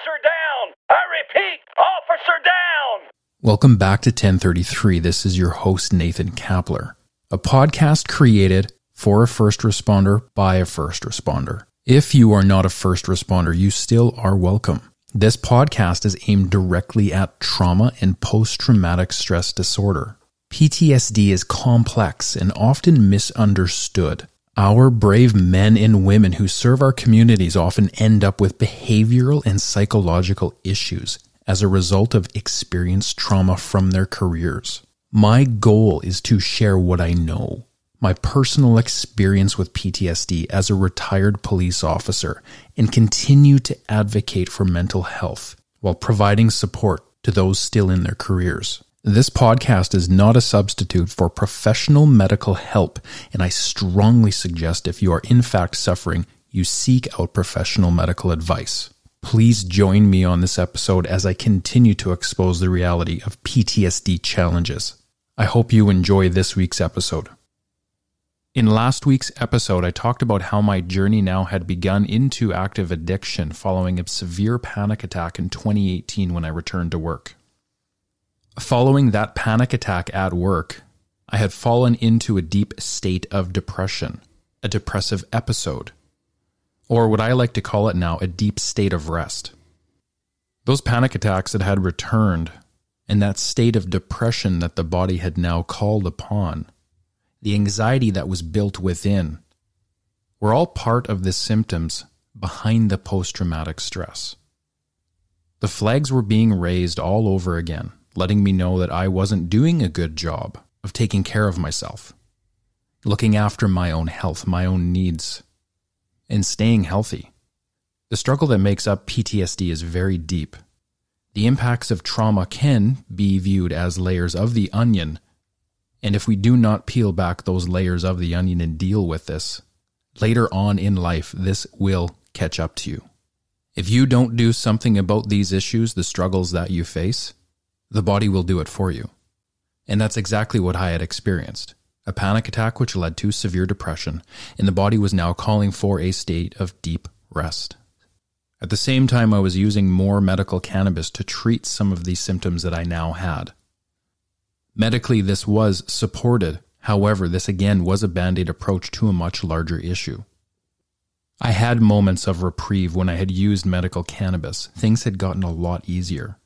Officer down! I repeat, officer down! Welcome back to 1033. This is your host, Nathan Kapler, a podcast created for a first responder by a first responder. If you are not a first responder, you still are welcome. This podcast is aimed directly at trauma and post-traumatic stress disorder. PTSD is complex and often misunderstood. Our brave men and women who serve our communities often end up with behavioral and psychological issues as a result of experienced trauma from their careers. My goal is to share what I know, my personal experience with PTSD as a retired police officer, and continue to advocate for mental health while providing support to those still in their careers. This podcast is not a substitute for professional medical help, and I strongly suggest if you are in fact suffering, you seek out professional medical advice. Please join me on this episode as I continue to expose the reality of PTSD challenges. I hope you enjoy this week's episode. In last week's episode, I talked about how my journey now had begun into active addiction following a severe panic attack in 2018 when I returned to work. Following that panic attack at work, I had fallen into a deep state of depression, a depressive episode, or what I like to call it now, a deep state of rest. Those panic attacks that had returned, and that state of depression that the body had now called upon, the anxiety that was built within, were all part of the symptoms behind the post-traumatic stress. The flags were being raised all over again, letting me know that I wasn't doing a good job of taking care of myself, looking after my own health, my own needs, and staying healthy. The struggle that makes up PTSD is very deep. The impacts of trauma can be viewed as layers of the onion, and if we do not peel back those layers of the onion and deal with this, later on in life, this will catch up to you. If you don't do something about these issues, the struggles that you face, the body will do it for you. And that's exactly what I had experienced. A panic attack which led to severe depression, and the body was now calling for a state of deep rest. At the same time, I was using more medical cannabis to treat some of these symptoms that I now had. Medically, this was supported. However, this again was a band-aid approach to a much larger issue. I had moments of reprieve when I had used medical cannabis. Things had gotten a lot easier.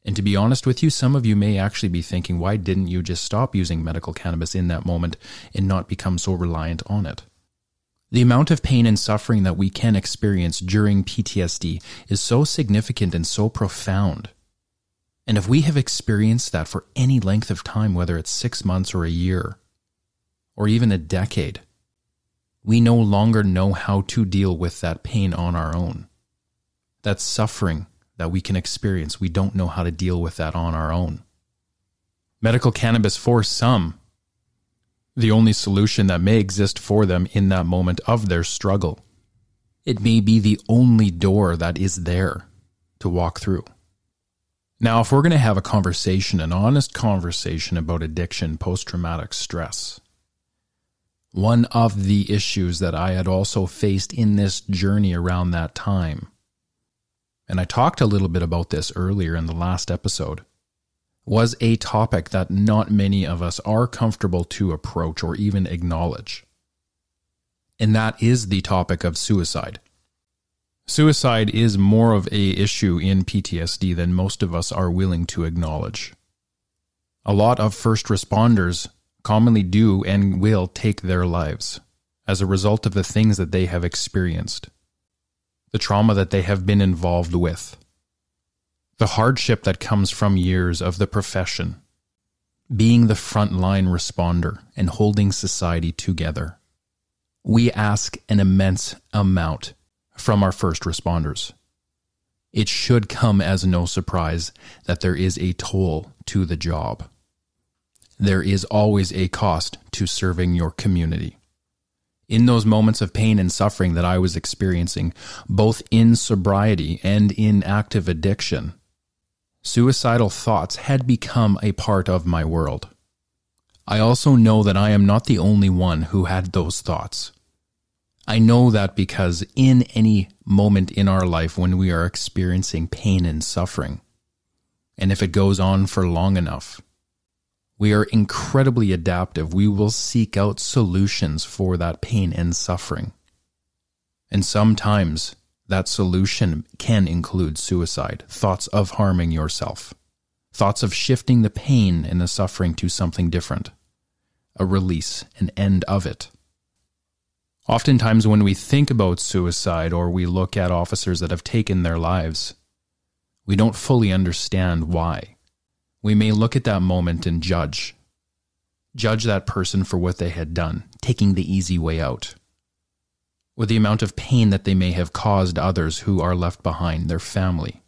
And to be honest with you, some of you may actually be thinking, why didn't you just stop using medical cannabis in that moment and not become so reliant on it? The amount of pain and suffering that we can experience during PTSD is so significant and so profound. And if we have experienced that for any length of time, whether it's 6 months or a year, or even a decade, we no longer know how to deal with that pain on our own. That suffering that we can experience, we don't know how to deal with that on our own. Medical cannabis, for some, the only solution that may exist for them in that moment of their struggle. It may be the only door that is there to walk through. Now, if we're going to have a conversation, an honest conversation about addiction, post-traumatic stress, one of the issues that I had also faced in this journey around that time, and I talked a little bit about this earlier in the last episode, was a topic that not many of us are comfortable to approach or even acknowledge. And that is the topic of suicide. Suicide is more of an issue in PTSD than most of us are willing to acknowledge. A lot of first responders commonly do and will take their lives as a result of the things that they have experienced, the trauma that they have been involved with, the hardship that comes from years of the profession, being the frontline responder and holding society together. We ask an immense amount from our first responders. It should come as no surprise that there is a toll to the job. There is always a cost to serving your community. In those moments of pain and suffering that I was experiencing, both in sobriety and in active addiction, suicidal thoughts had become a part of my world. I also know that I am not the only one who had those thoughts. I know that because in any moment in our life when we are experiencing pain and suffering, and if it goes on for long enough, we are incredibly adaptive. We will seek out solutions for that pain and suffering. And sometimes that solution can include suicide, thoughts of harming yourself, thoughts of shifting the pain and the suffering to something different, a release, an end of it. Oftentimes when we think about suicide or we look at officers that have taken their lives, we don't fully understand why. We may look at that moment and judge that person for what they had done, taking the easy way out, or the amount of pain that they may have caused others who are left behind, their family,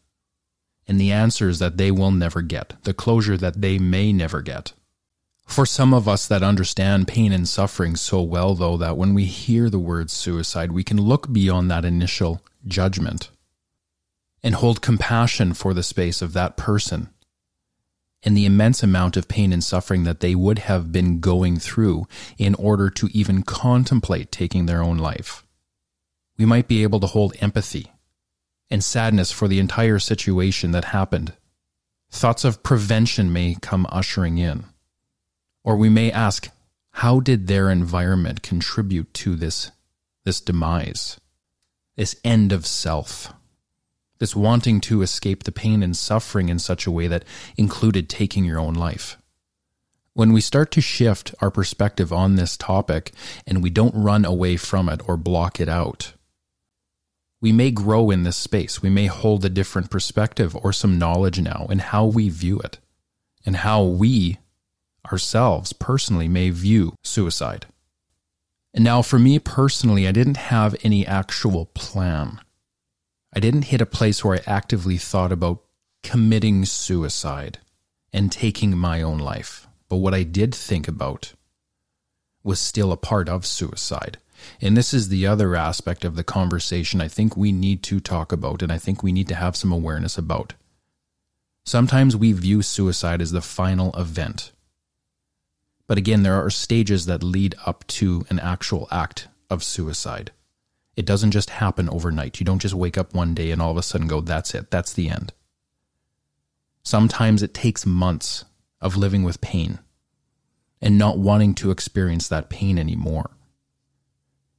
and the answers that they will never get, the closure that they may never get. For some of us that understand pain and suffering so well, though, that when we hear the word suicide, we can look beyond that initial judgment and hold compassion for the space of that person and the immense amount of pain and suffering that they would have been going through in order to even contemplate taking their own life. We might be able to hold empathy and sadness for the entire situation that happened. Thoughts of prevention may come ushering in. Or we may ask, how did their environment contribute to this demise, this end of self, this wanting to escape the pain and suffering in such a way that included taking your own life? When we start to shift our perspective on this topic and we don't run away from it or block it out, we may grow in this space. We may hold a different perspective or some knowledge now in how we view it and how we ourselves personally may view suicide. And now for me personally, I didn't have any actual plan. I didn't hit a place where I actively thought about committing suicide and taking my own life. But what I did think about was still a part of suicide. And this is the other aspect of the conversation I think we need to talk about, and I think we need to have some awareness about. Sometimes we view suicide as the final event. But again, there are stages that lead up to an actual act of suicide. It doesn't just happen overnight. You don't just wake up one day and all of a sudden go, that's it, that's the end. Sometimes it takes months of living with pain and not wanting to experience that pain anymore.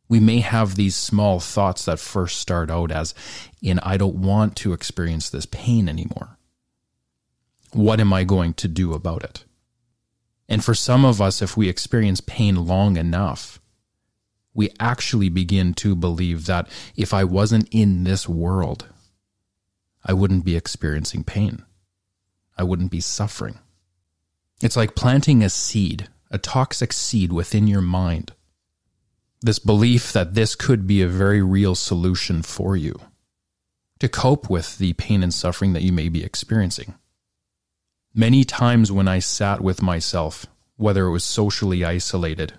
We may have these small thoughts that first start out as in, I don't want to experience this pain anymore. What am I going to do about it? And for some of us, if we experience pain long enough, we actually begin to believe that if I wasn't in this world, I wouldn't be experiencing pain. I wouldn't be suffering. It's like planting a seed, a toxic seed within your mind. This belief that this could be a very real solution for you to cope with the pain and suffering that you may be experiencing. Many times when I sat with myself, whether it was socially isolated,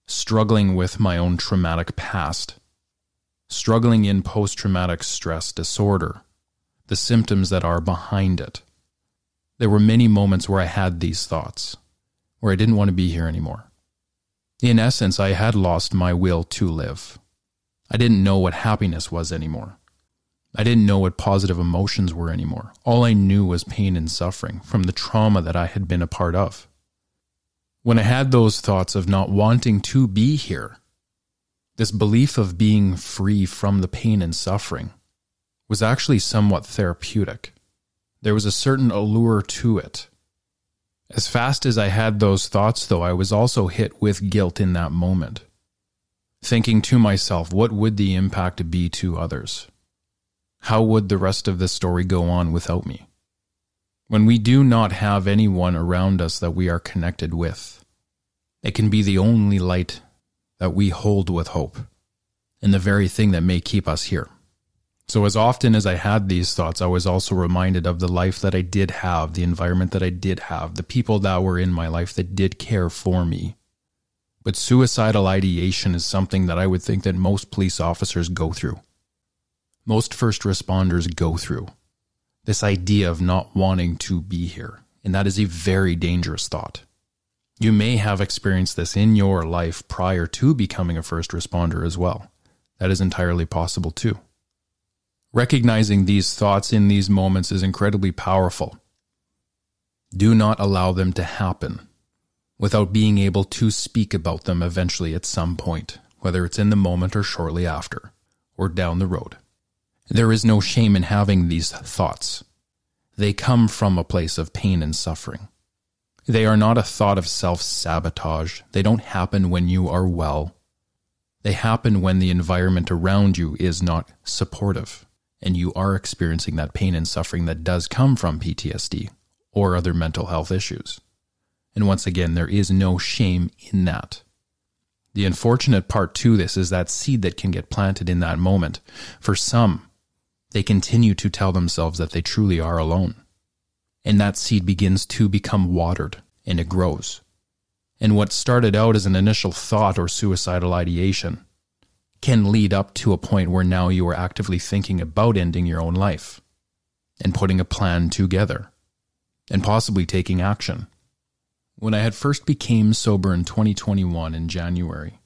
struggling with my own traumatic past, struggling in post-traumatic stress disorder, the symptoms that are behind it, there were many moments where I had these thoughts, where I didn't want to be here anymore. In essence, I had lost my will to live. I didn't know what happiness was anymore. I didn't know what positive emotions were anymore. All I knew was pain and suffering from the trauma that I had been a part of. When I had those thoughts of not wanting to be here, this belief of being free from the pain and suffering was actually somewhat therapeutic. There was a certain allure to it. As fast as I had those thoughts, though, I was also hit with guilt in that moment, thinking to myself, what would the impact be to others? How would the rest of the story go on without me? When we do not have anyone around us that we are connected with, it can be the only light that we hold with hope, and the very thing that may keep us here. So as often as I had these thoughts, I was also reminded of the life that I did have, the environment that I did have, the people that were in my life that did care for me. But suicidal ideation is something that I would think that most police officers go through. Most first responders go through this idea of not wanting to be here. And that is a very dangerous thought. You may have experienced this in your life prior to becoming a first responder as well. That is entirely possible too. Recognizing these thoughts in these moments is incredibly powerful. Do not allow them to happen without being able to speak about them eventually at some point, whether it's in the moment or shortly after, or down the road. There is no shame in having these thoughts. They come from a place of pain and suffering. They are not a thought of self-sabotage. They don't happen when you are well. They happen when the environment around you is not supportive, and you are experiencing that pain and suffering that does come from PTSD or other mental health issues. And once again, there is no shame in that. The unfortunate part to this is that seed that can get planted in that moment. For some, they continue to tell themselves that they truly are alone. And that seed begins to become watered, and it grows. And what started out as an initial thought or suicidal ideation can lead up to a point where now you are actively thinking about ending your own life and putting a plan together and possibly taking action. When I had first became sober in 2021 in January,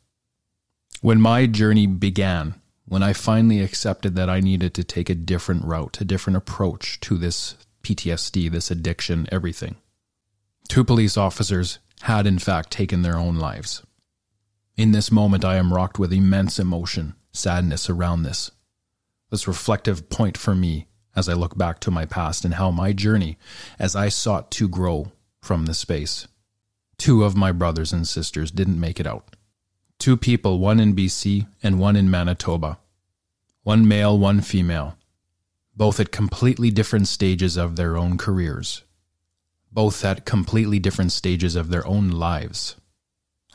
when my journey began, when I finally accepted that I needed to take a different route, a different approach to this PTSD, this addiction, everything, 2 police officers had in fact taken their own lives. In this moment, I am rocked with immense emotion, sadness around this reflective point for me as I look back to my past and how my journey, as I sought to grow from this space. 2 of my brothers and sisters didn't make it out. 2 people, one in BC and one in Manitoba. 1 male, 1 female. Both at completely different stages of their own careers. Both at completely different stages of their own lives.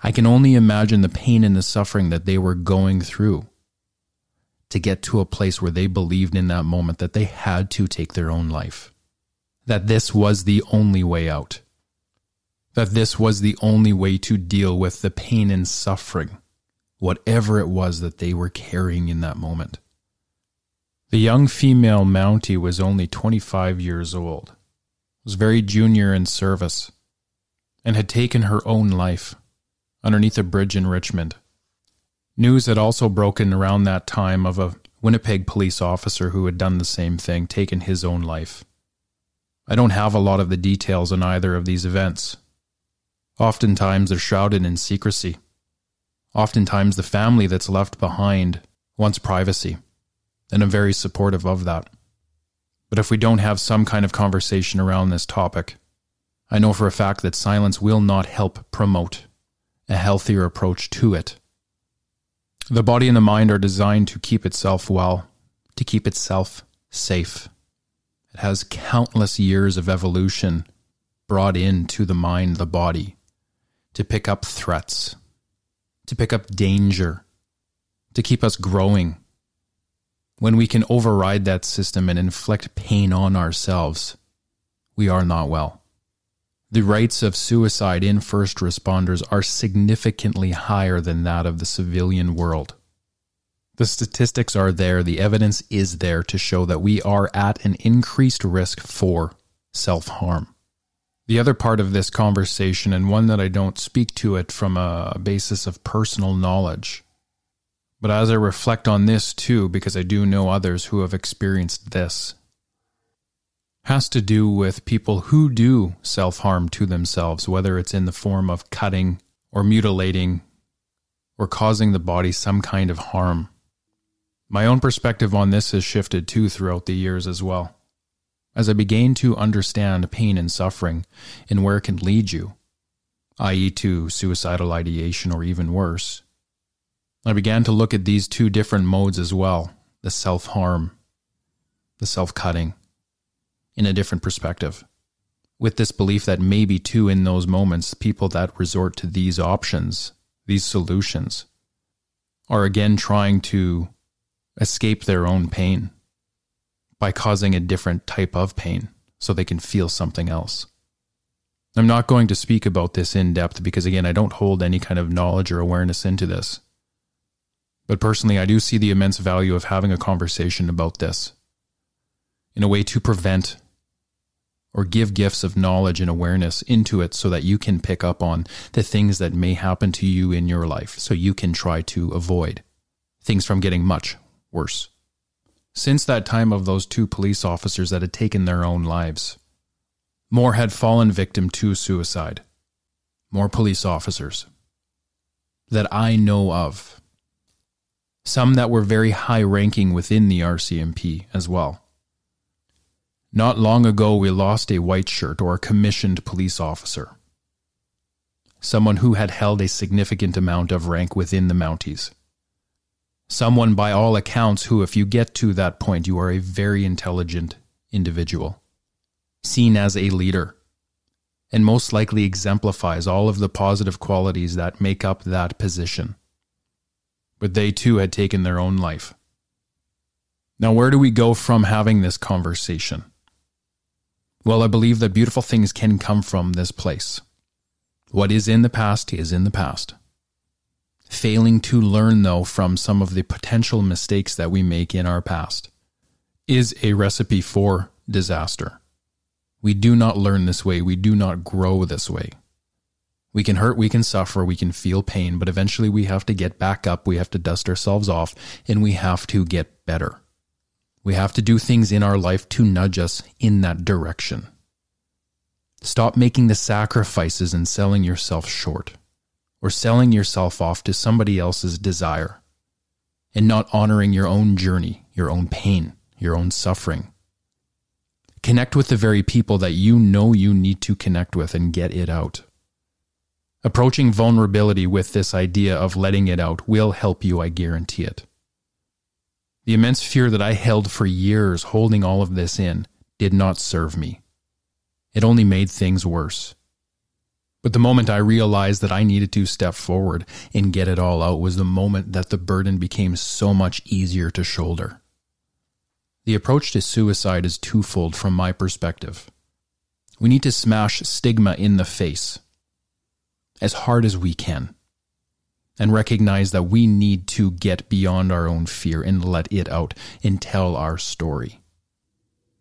I can only imagine the pain and the suffering that they were going through to get to a place where they believed in that moment that they had to take their own life. That this was the only way out. That this was the only way to deal with the pain and suffering, whatever it was that they were carrying in that moment. The young female Mountie was only 25 years old, was very junior in service, and had taken her own life underneath a bridge in Richmond. News had also broken around that time of a Winnipeg police officer who had done the same thing, taken his own life. I don't have a lot of the details on either of these events. Oftentimes they're shrouded in secrecy. Oftentimes the family that's left behind wants privacy, and I'm very supportive of that. But if we don't have some kind of conversation around this topic, I know for a fact that silence will not help promote a healthier approach to it. The body and the mind are designed to keep itself well, to keep itself safe. It has countless years of evolution brought into the mind, the body, to pick up threats, to pick up danger, to keep us growing. When we can override that system and inflict pain on ourselves, we are not well. The rates of suicide in first responders are significantly higher than that of the civilian world. The statistics are there, the evidence is there to show that we are at an increased risk for self-harm. The other part of this conversation, and one that I don't speak to it from a basis of personal knowledge, but as I reflect on this too, because I do know others who have experienced this, has to do with people who do self-harm to themselves, whether it's in the form of cutting or mutilating or causing the body some kind of harm. My own perspective on this has shifted too throughout the years as well. As I began to understand pain and suffering and where it can lead you, i.e. to suicidal ideation or even worse, I began to look at these 2 different modes as well, the self-harm, the self-cutting, in a different perspective, with this belief that maybe too in those moments, people that resort to these options, these solutions, are again trying to escape their own pain by causing a different type of pain so they can feel something else. I'm not going to speak about this in depth because, again, I don't hold any kind of knowledge or awareness into this. But personally, I do see the immense value of having a conversation about this in a way to prevent or give gifts of knowledge and awareness into it so that you can pick up on the things that may happen to you in your life so you can try to avoid things from getting much worse. Since that time of those 2 police officers that had taken their own lives, more had fallen victim to suicide. More police officers that I know of. Some that were very high ranking within the RCMP as well. Not long ago, we lost a white shirt or a commissioned police officer. Someone who had held a significant amount of rank within the Mounties. Someone by all accounts who, if you get to that point, you are a very intelligent individual. Seen as a leader. And most likely exemplifies all of the positive qualities that make up that position. But they too had taken their own life. Now, where do we go from having this conversation? Well, I believe that beautiful things can come from this place. What is in the past is in the past. Failing to learn, though, from some of the potential mistakes that we make in our past is a recipe for disaster. We do not learn this way. We do not grow this way. We can hurt, we can suffer, we can feel pain, but eventually we have to get back up, we have to dust ourselves off, and we have to get better. We have to do things in our life to nudge us in that direction. Stop making the sacrifices and selling yourself short, or selling yourself off to somebody else's desire, and not honoring your own journey, your own pain, your own suffering. Connect with the very people that you know you need to connect with and get it out. Approaching vulnerability with this idea of letting it out will help you, I guarantee it. The immense fear that I held for years holding all of this in did not serve me. It only made things worse. But the moment I realized that I needed to step forward and get it all out was the moment that the burden became so much easier to shoulder. The approach to suicide is twofold from my perspective. We need to smash stigma in the face as hard as we can and recognize that we need to get beyond our own fear and let it out and tell our story.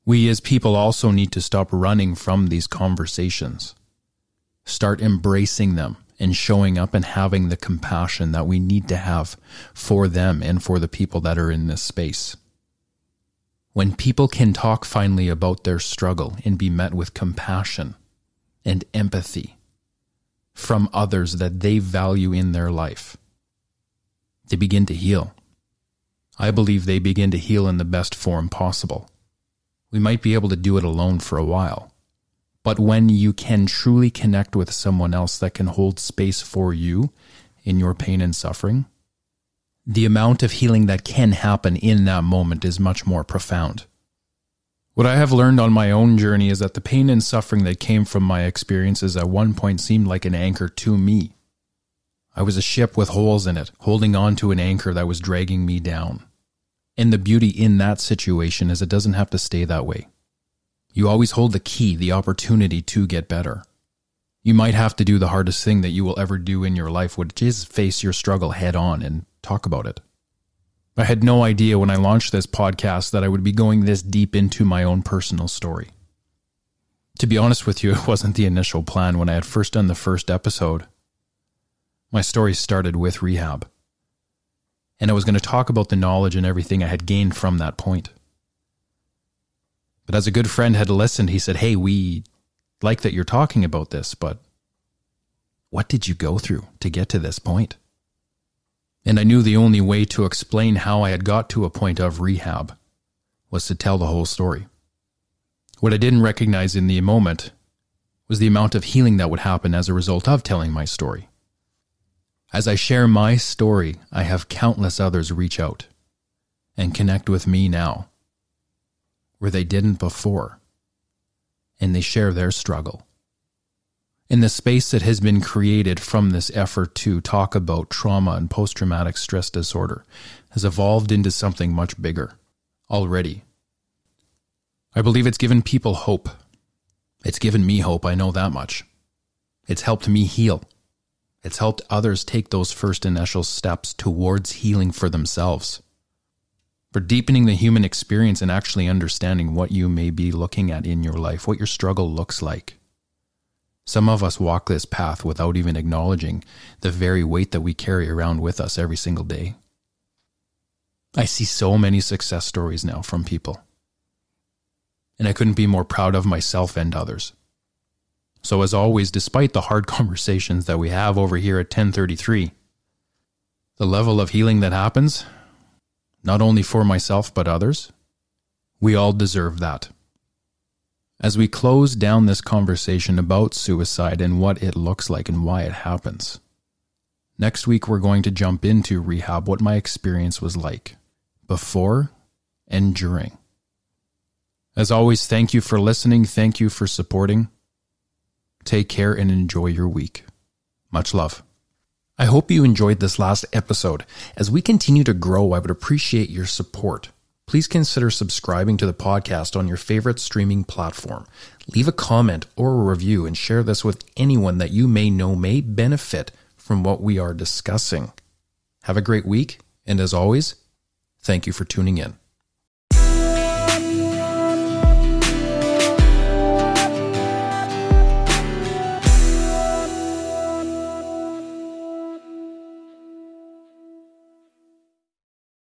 We as people also need to stop running from these conversations. Start embracing them and showing up and having the compassion that we need to have for them and for the people that are in this space. When people can talk finally about their struggle and be met with compassion and empathy from others that they value in their life, they begin to heal. I believe they begin to heal in the best form possible. We might be able to do it alone for a while, but when you can truly connect with someone else that can hold space for you in your pain and suffering, the amount of healing that can happen in that moment is much more profound. What I have learned on my own journey is that the pain and suffering that came from my experiences at one point seemed like an anchor to me. I was a ship with holes in it, holding on to an anchor that was dragging me down. And the beauty in that situation is it doesn't have to stay that way. You always hold the key, the opportunity to get better. You might have to do the hardest thing that you will ever do in your life, which is face your struggle head on and talk about it. I had no idea when I launched this podcast that I would be going this deep into my own personal story. To be honest with you, it wasn't the initial plan. When I had first done the first episode, my story started with rehab. And I was going to talk about the knowledge and everything I had gained from that point. But as a good friend had listened, he said, "Hey, we like that you're talking about this, but what did you go through to get to this point?" And I knew the only way to explain how I had got to a point of rehab was to tell the whole story. What I didn't recognize in the moment was the amount of healing that would happen as a result of telling my story. As I share my story, I have countless others reach out and connect with me now, where they didn't before, and they share their struggle. In the space that has been created from this effort to talk about trauma and post-traumatic stress disorder has evolved into something much bigger already. I believe it's given people hope. It's given me hope, I know that much. It's helped me heal. It's helped others take those first initial steps towards healing for themselves. for deepening the human experience and actually understanding what you may be looking at in your life, what your struggle looks like. Some of us walk this path without even acknowledging the very weight that we carry around with us every single day. I see so many success stories now from people, and I couldn't be more proud of myself and others. So as always, despite the hard conversations that we have over here at 1033, the level of healing that happens, not only for myself but others, we all deserve that. As we close down this conversation about suicide and what it looks like and why it happens, next week we're going to jump into rehab, what my experience was like before and during. As always, thank you for listening. Thank you for supporting. Take care and enjoy your week. Much love. I hope you enjoyed this last episode. As we continue to grow, I would appreciate your support. Please consider subscribing to the podcast on your favorite streaming platform. Leave a comment or a review and share this with anyone that you may know may benefit from what we are discussing. Have a great week, and as always, thank you for tuning in.